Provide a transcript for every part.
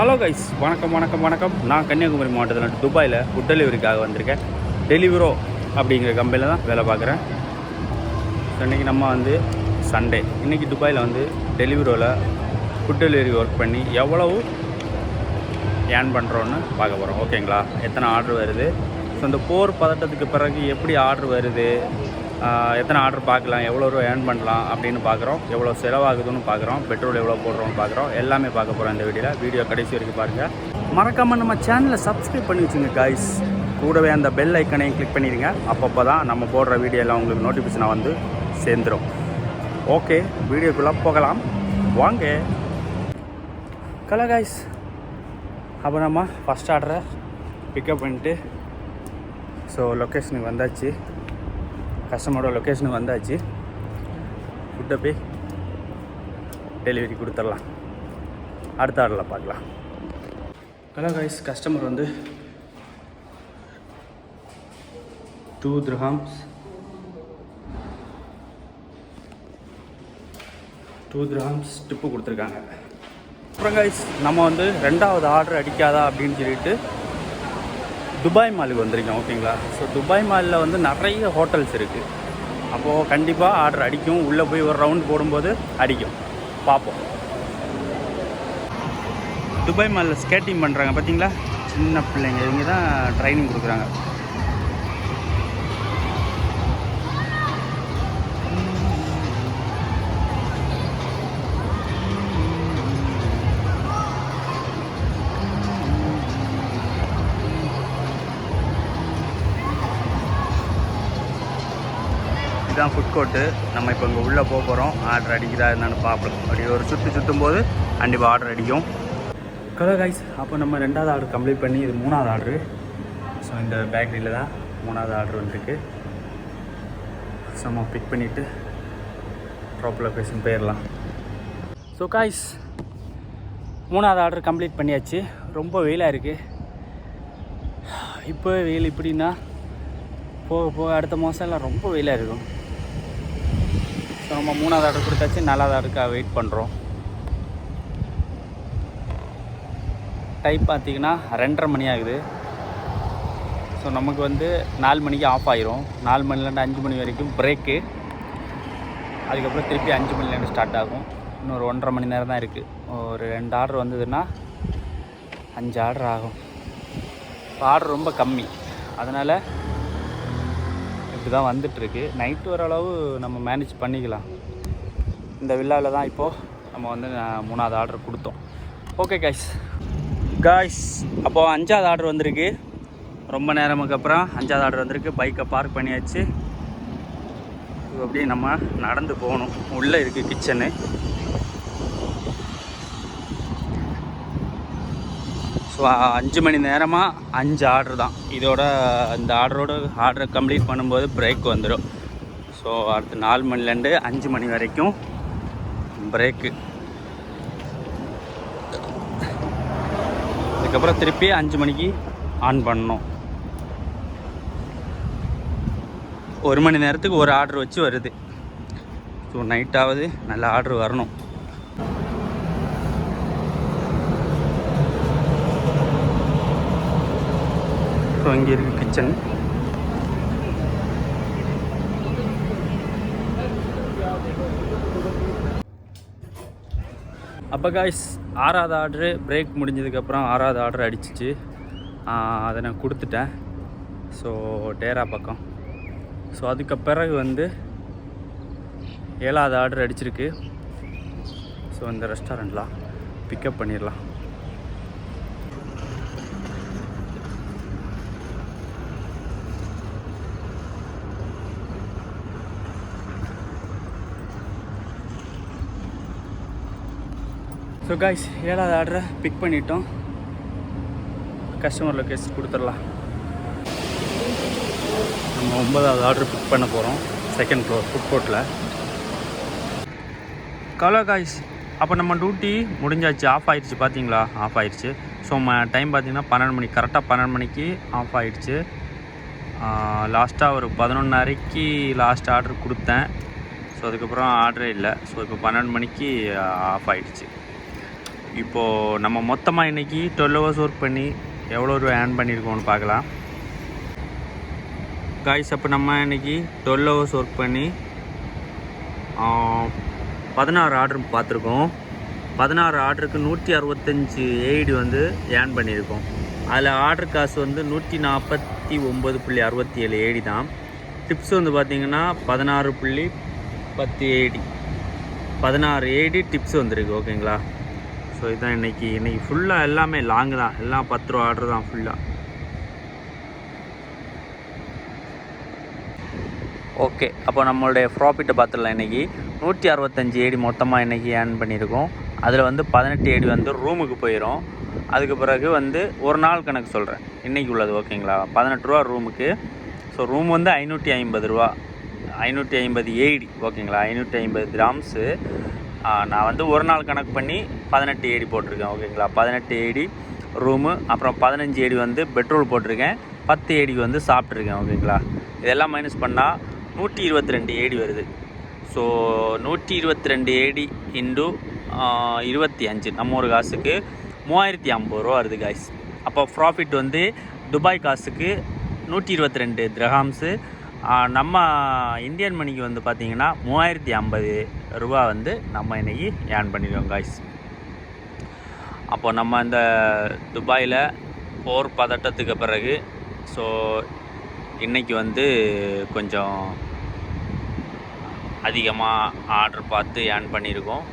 Hello guys, வணக்கம். நான் கன்னியாகுமரி மாவட்டத்தில் துபாயில் ஃபுட் டெலிவரிக்காக வந்திருக்கேன். டெலிவரோ அப்படிங்கிற கம்பெனியில் தான் வேலை பார்க்குறேன். ஸோ இன்றைக்கி நம்ம வந்து சண்டே. இன்றைக்கி துபாயில் வந்து டெலிவரோவில் ஃபுட் டெலிவரி ஒர்க் பண்ணி எவ்வளவு ஏர்ன் பண்ணுறோன்னு பார்க்க போகிறோம். ஓகேங்களா? எத்தனை ஆர்டர் வருது, ஸோ இந்த போர் பதட்டத்துக்கு பிறகு எப்படி ஆர்டர் வருது, எத்தனை ஆர்டர் பார்க்கலாம், எவ்வளோ ரூபா ஏர்ன் பண்ணலாம் அப்படின்னு பார்க்குறோம், எவ்வளோ செலவாகுதுன்னு பார்க்குறோம், பெட்ரோல் எவ்வளோ போடுறோம்னு பார்க்குறோம். எல்லாமே பார்க்க போகிறோம் இந்த வீடியோ கடைசி வரைக்கும் பாருங்கள். மறக்காமல் நம்ம சேனலை சப்ஸ்கிரைப் பண்ணி வச்சுங்க காய்ஸ். கூடவே அந்த பெல் ஐக்கனையும் கிளிக் பண்ணிடுங்க. அப்பப்போ தான் நம்ம போடுற வீடியோ எல்லாம் உங்களுக்கு நோட்டிஃபிகேஷனாக வந்து சேர்ந்துடும். ஓகே, வீடியோக்குள்ளே போகலாம் வாங்க. கலா காய்ஸ், அப்போ நம்ம ஃபஸ்ட் ஆர்டரை பிக்கப் பண்ணிட்டு ஸோ லொக்கேஷனுக்கு வந்தாச்சு. கஸ்டமரோட லொக்கேஷனுக்கு வந்தாச்சு. ஃபுட்டை போய் டெலிவரி கொடுத்துடலாம். அடுத்த ஆர்டரில் பார்க்கலாம். ஹலோ கைஸ், கஸ்டமர் வந்து 2 dirhams டிப்பு கொடுத்துருக்காங்க. அப்புறம் கைஸ், நம்ம வந்து ரெண்டாவது ஆர்டர் அடிக்காதா அப்படின்னு சொல்லிட்டு துபாய் மாலுக்கு வந்திருக்கோம். ஓகேங்களா? ஸோ துபாய் மாலில் வந்து நிறைய ஹோட்டல்ஸ் இருக்குது. அப்போது கண்டிப்பாக ஆர்டர் அடிக்கும். உள்ளே போய் ஒரு ரவுண்ட் போடும்போது அடிக்கும். பார்ப்போம். துபாய் மாலில் ஸ்கேட்டிங் பண்ணுறாங்க பார்த்தீங்களா? சின்ன பிள்ளைங்க இவங்க தான் ட்ரைனிங் கொடுக்குறாங்க. இதுதான் ஃபுட் கோர்ட்டு. நம்ம இப்போ இங்கே உள்ளே போக போகிறோம். ஆர்டர் அடிக்கிறா என்னன்னு பார்ப்போம். அப்படி ஒரு சுற்றும் போது கண்டிப்பாக ஆர்டர் அடிக்கும். ஹலோ கைஸ், அப்போ நம்ம ரெண்டாவது ஆர்டர் கம்ப்ளீட் பண்ணி இது மூணாவது ஆர்டரு. ஸோ இந்த பேக்கரியில் தான் மூணாவது ஆர்டர் வந்துருக்கு. ஸோ நம்ம பிக் பண்ணிவிட்டு ப்ராப்பர் லொக்கேஷன் போயிடலாம். ஸோ காய்ஸ், மூணாவது ஆர்டர் கம்ப்ளீட் பண்ணியாச்சு. ரொம்ப வெயிலாக இருக்குது. இப்போ வெயில் இப்படின்னா போக அடுத்த மாதம் எல்லாம் ரொம்ப வெயிலாக இருக்கும். ஸோ நம்ம மூணாவது ஆர்டர் கொடுத்தாச்சு. நாலாவது ஆர்டருக்காக வெயிட் பண்ணுறோம். டைம் பார்த்திங்கன்னா 2:30 மணி ஆகுது. ஸோ நமக்கு வந்து 4 மணிக்கு ஆஃப் ஆகிரும். 4 மணிலேருந்து 5 மணி வரைக்கும் பிரேக்கு. அதுக்கப்புறம் திருப்பி 5 மணிலேருந்து ஸ்டார்ட் ஆகும். இன்னொரு 1.5 மணி நேரம் தான் இருக்குது. ஒரு 2 ஆர்டர் வந்ததுன்னா 5 ஆர்டர் ஆகும். இப்போ ஆர்டர் ரொம்ப கம்மி, அதனால் இப்படி தான் வந்துட்டுருக்கு. நைட்டு ஓரளவு நம்ம மேனேஜ் பண்ணிக்கலாம். இந்த வில்லாவில் தான் இப்போது நம்ம வந்து மூணாவது ஆர்டர் கொடுத்தோம். ஓகே காய்ஸ், அப்போது 5வது ஆர்டர் வந்திருக்கு. ரொம்ப நேரமுக்கு அப்புறம் 5வது ஆர்டர் வந்திருக்கு. பைக்கை பார்க் பண்ணியாச்சு. இப்போ அப்படியே நம்ம நடந்து போகணும். உள்ளே இருக்குது கிச்சனு. ஸோ 5 மணி நேரமாக 5 ஆர்டர் தான். இதோட இந்த ஆர்டரை கம்ப்ளீட் பண்ணும்போது பிரேக் வந்துடும். ஸோ அடுத்து 4 மணிலேருந்து 5 மணி வரைக்கும் பிரேக்கு. அதுக்கப்புறம் திருப்பி 5 மணிக்கு ஆன் பண்ணணும். 1 மணி நேரத்துக்கு ஒரு ஆர்டர் வச்சு வருது. ஸோ நைட்டாவது நல்ல ஆர்டர் வரணும். ஸோ இங்கே இருக்குது கிச்சன். அப்போ காய்ஸ், 6வது ஆர்டரு பிரேக் முடிஞ்சதுக்கப்புறம் 6வது ஆர்டர் அடிச்சிச்சு. அதை நான் கொடுத்துட்டேன். ஸோ டேரா பக்கம். ஸோ அதுக்கு பிறகு வந்து 7வது ஆர்டர் அடிச்சிருக்கு. ஸோ இந்த ரெஸ்டாரண்ட்லாம் பிக்கப் பண்ணிடலாம். ஸோ காய்ஸ், 7வது ஆர்டரை பிக் பண்ணிட்டோம். கஸ்டமர் லொக்கேஷன் கொடுத்துடலாம். நம்ம 9வது ஆர்டர் பிக் பண்ண போகிறோம். 2nd ஃப்ளோர் ஃபுட் கோர்ட்டில். ஹலோ காய்ஸ், அப்போ நம்ம டியூட்டி முடிஞ்சாச்சு. ஆஃப் ஆகிடுச்சு. பார்த்தீங்களா? ஆஃப் ஆகிடுச்சு. ஸோ டைம் பார்த்திங்கன்னா 12 மணி. கரெக்டாக 12 மணிக்கு ஆஃப் ஆகிடுச்சு. லாஸ்ட்டாக ஒரு 11:30க்கு லாஸ்ட் ஆர்டர் கொடுத்தேன். ஸோ அதுக்கப்புறம் ஆர்டரே இல்லை. ஸோ இப்போ 12 மணிக்கு ஆஃப் ஆகிடுச்சு. இப்போது நம்ம மொத்தமாக இன்றைக்கி 12 ஹவர்ஸ் ஒர்க் பண்ணி எவ்வளோ ரூபா ஏர்ன் பண்ணியிருக்கோம்னு பார்க்கலாம் காய்ஸ். அப்போ நம்ம இன்றைக்கி 12 ஹவர்ஸ் ஒர்க் பண்ணி 16 ஆர்டர் பார்த்துருக்கோம். 16 ஆர்டருக்கு 165 ஏஐடி வந்து ஏர்ன் பண்ணியிருக்கோம். அதில் ஆர்டர் காசு வந்து 149.67 ஏடி தான். டிப்ஸ் வந்து பார்த்திங்கன்னா 16.10 ஏடி, 16 ஏடி டிப்ஸ் வந்துருக்கு. ஓகேங்களா? ஸோ இதுதான் இன்றைக்கி ஃபுல்லாக எல்லாமே லாங்கு தான், எல்லாம் 10 ரூபா ஆர்டர் தான் ஃபுல்லாக. ஓகே, அப்போ நம்மளுடைய ப்ராஃபிட்டை பார்த்துடலாம். இன்றைக்கி 165 ஏடி மொத்தமாக இன்றைக்கி ஏர்ன் பண்ணியிருக்கோம். அதில் வந்து 18 ஏடி வந்து ரூமுக்கு போயிடும். அதுக்கு பிறகு வந்து ஒரு நாள் கணக்கு சொல்கிறேன் இன்றைக்கி உள்ளது. ஓகேங்களா? 18 ரூபா ரூமுக்கு. ஸோ ரூம் வந்து 550 ரூபா, 550 ஏடி. ஓகேங்களா? 550 கிராம்ஸு. நான் வந்து ஒரு நாள் கணக்கு பண்ணி 18 ஏடி போட்டிருக்கேன். ஓகேங்களா? 18 ஏடி ரூமு, அப்புறம் 15 ஏடி வந்து பெட்ரோல் போட்டிருக்கேன், 10 ஏடிக்கு வந்து சாப்பிட்ருக்கேன். ஓகேங்களா? இதெல்லாம் மைனஸ் பண்ணால் 122 ஏடி வருது. ஸோ 122 ஏடி இன்டு 25 நம்ம ஒரு காசுக்கு 3050 ரூபா வருது காய்ஸ். அப்போ ப்ராஃபிட் வந்து துபாய் காசுக்கு 122 திரஹாம்ஸு. நம்ம இந்தியன் மணிக்கு வந்து பார்த்திங்கன்னா 3050 ரூபா வந்து நம்ம இன்றைக்கி ஏர்ன் பண்ணிடுவோம் காய்ஸ். அப்போ நம்ம இந்த துபாயில் போர் பதட்டத்துக்கு பிறகு ஸோ இன்றைக்கி வந்து கொஞ்சம் அதிகமாக ஆர்டர் பார்த்து ஏர்ன் பண்ணியிருக்கோம்.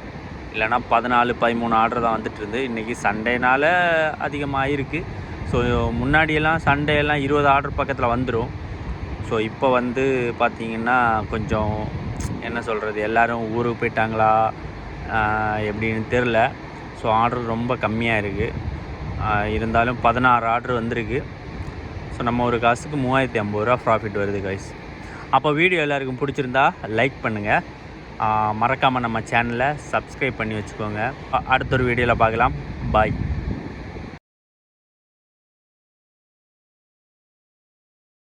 இல்லைனா 14-13 ஆர்டர் தான் வந்துட்டு இருந்து. இன்றைக்கி சண்டேனால் அதிகமாக இருக்குது. ஸோ முன்னாடியெல்லாம் சண்டேலாம் 20 ஆர்டர் பக்கத்தில் வந்துடும். ஸோ இப்போ வந்து பார்த்திங்கன்னா கொஞ்சம் என்ன சொல்கிறது, எல்லோரும் ஊருக்கு போயிட்டாங்களா எப்படின்னு தெரில. ஸோ ஆர்டர் ரொம்ப கம்மியாக இருக்குது. இருந்தாலும் 16 ஆர்டர் வந்திருக்கு. ஸோ நம்ம ஒரு காசுக்கு 3050 ரூபா ப்ராஃபிட் வருது கைஸ். அப்போ வீடியோ எல்லாருக்கும் பிடிச்சிருந்தா லைக் பண்ணுங்கள், மறக்காமல் நம்ம சேனலை சப்ஸ்கிரைப் பண்ணி வச்சுக்கோங்க. அடுத்த ஒரு வீடியோவில் பார்க்கலாம். பாய்.